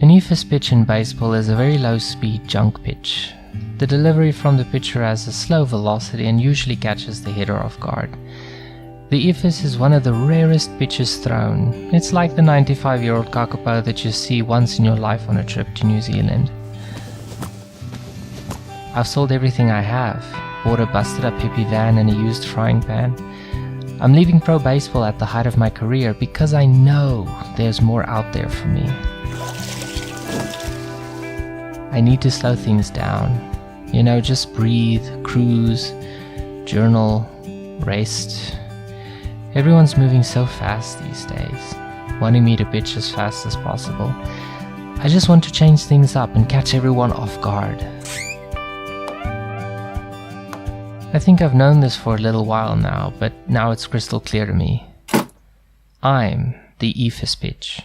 An ephus pitch in baseball is a very low-speed junk pitch. The delivery from the pitcher has a slow velocity and usually catches the hitter off guard. The ephus is one of the rarest pitches thrown. It's like the 95-year-old kakapo that you see once in your life on a trip to New Zealand. I've sold everything I have, bought a busted-up hippie van and a used frying pan. I'm leaving pro baseball at the height of my career because I know there's more out there for me. I need to slow things down. Just breathe, cruise, journal, rest. Everyone's moving so fast these days, wanting me to pitch as fast as possible. I just want to change things up and catch everyone off guard. I think I've known this for a little while now, but now it's crystal clear to me. I'm the ephus pitch.